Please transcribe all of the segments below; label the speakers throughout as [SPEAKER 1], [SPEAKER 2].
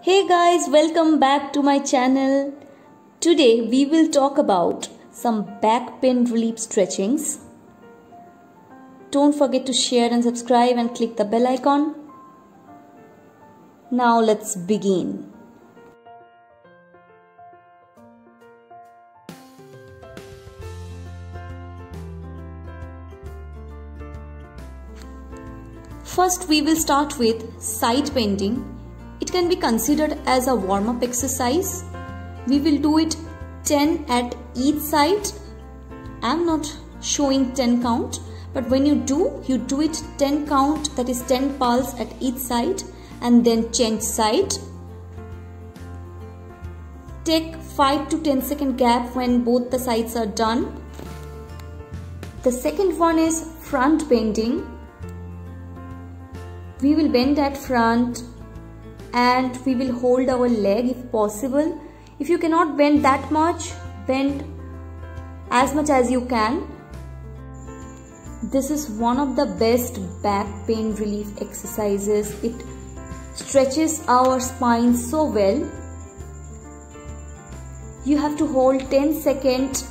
[SPEAKER 1] Hey guys, welcome back to my channel. Today we will talk about some back pain relief stretchings. Don't forget to share and subscribe and click the bell icon. Now let's begin. First we will start with side bending. It can be considered as a warm-up exercise. We will do it 10 at each side. I am not showing 10 count, but when you do it 10 count, that is 10 pulse at each side, and then change side. Take 5 to 10 second gap when both the sides are done. The second one is front bending. We will bend at front and we will hold our leg if possible. If you cannot bend that much, bend as much as you can. This is one of the best back pain relief exercises. It stretches our spine so well. You have to hold 10 seconds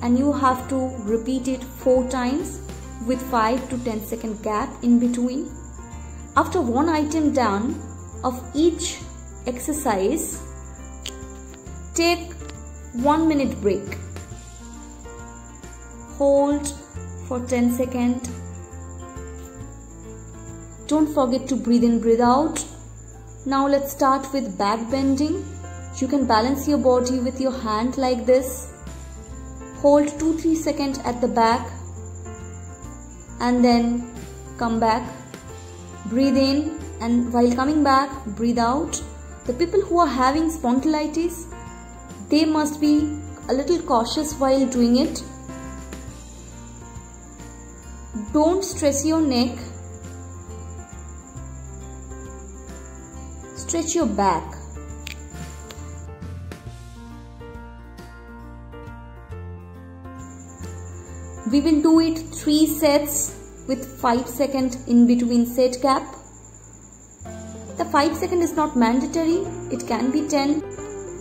[SPEAKER 1] and you have to repeat it 4 times with 5 to 10 second gap in between. After one item done of each exercise, take 1 minute break. Hold for 10 seconds. Don't forget to breathe in, breathe out. Now let's start with back bending. You can balance your body with your hand like this. Hold 2-3 seconds at the back and then come back. Breathe in, and while coming back, breathe out. The people who are having spondylitis, they must be a little cautious while doing it. Don't stress your neck. Stretch your back. We will do it 3 sets with 5 seconds in between set gap. The 5 seconds is not mandatory, it can be 10.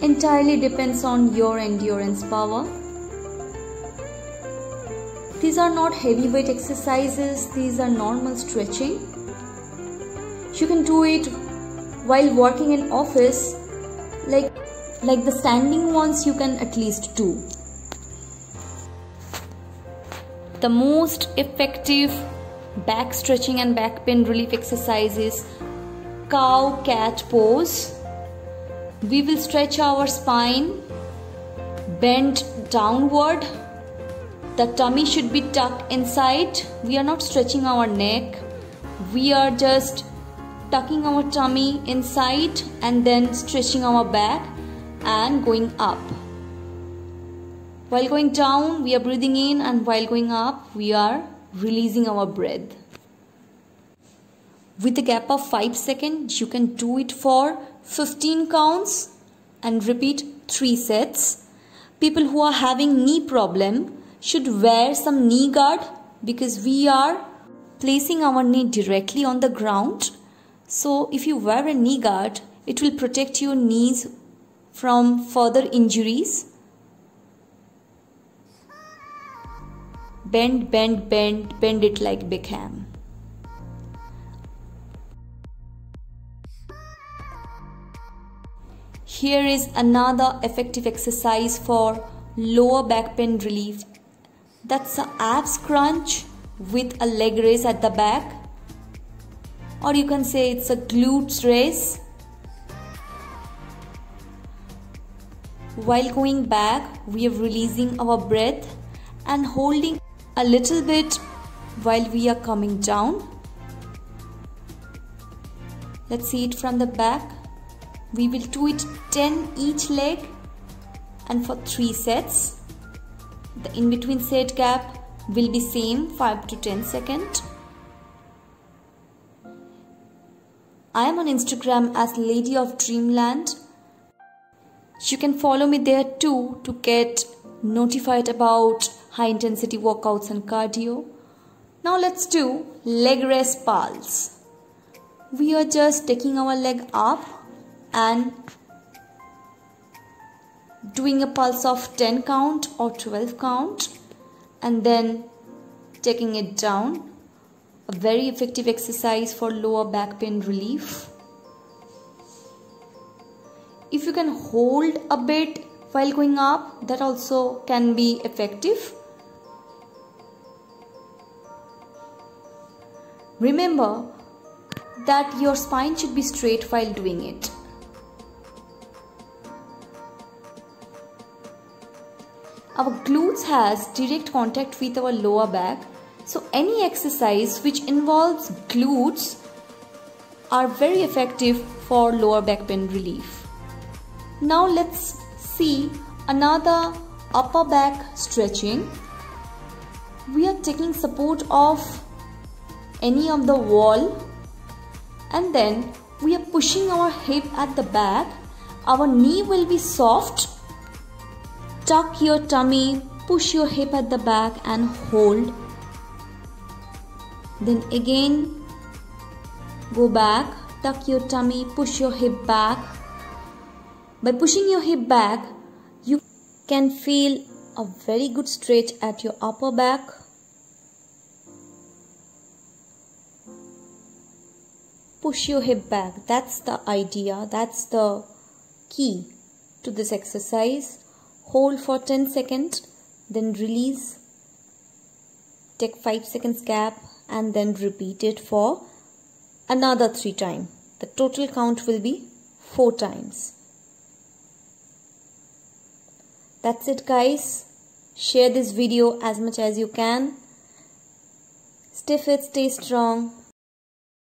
[SPEAKER 1] Entirely depends on your endurance power. These are not heavyweight exercises, these are normal stretching. You can do it while working in office, like the standing ones you can at least do. The most effective back stretching and back pain relief exercise is cow cat pose. We will stretch our spine, bend downward. The tummy should be tucked inside. We are not stretching our neck. We are just tucking our tummy inside and then stretching our back and going up. While going down, we are breathing in, and while going up, we are releasing our breath. With a gap of 5 seconds, you can do it for 15 counts and repeat 3 sets. People who are having knee problem should wear some knee guard because we are placing our knee directly on the ground. So if you wear a knee guard, it will protect your knees from further injuries. Bend, bend, bend, bend it like Beckham. Here is another effective exercise for lower back pain relief. That's an abs crunch with a leg raise at the back. Or you can say it's a glutes raise. While going back, we are releasing our breath and holding a little bit while we are coming down. Let's see it from the back. We will do it 10 each leg and for 3 sets. The in between set gap will be same 5 to 10 seconds. I am on Instagram as Lady of Dreamland. You can follow me there too to get notified about high intensity workouts and cardio. Now let's do leg raise pulse. We are just taking our leg up and doing a pulse of 10 count or 12 count and then taking it down. A very effective exercise for lower back pain relief. If you can hold a bit while going up, that also can be effective. Remember that your spine should be straight while doing it. Our glutes has direct contact with our lower back, so any exercise which involves glutes are very effective for lower back pain relief. Now let's see another upper back stretching. We are taking support of any of the wall and then we are pushing our hip at the back. Our knee will be soft. Tuck your tummy, push your hip at the back and hold. Then again go back, tuck your tummy, push your hip back. By pushing your hip back, you can feel a very good stretch at your upper back. Push your hip back. That's the idea. That's the key to this exercise. Hold for 10 seconds, then release. Take 5 seconds gap and then repeat it for another 3 times. The total count will be 4 times. That's it, guys. Share this video as much as you can. Stay fit, stay strong.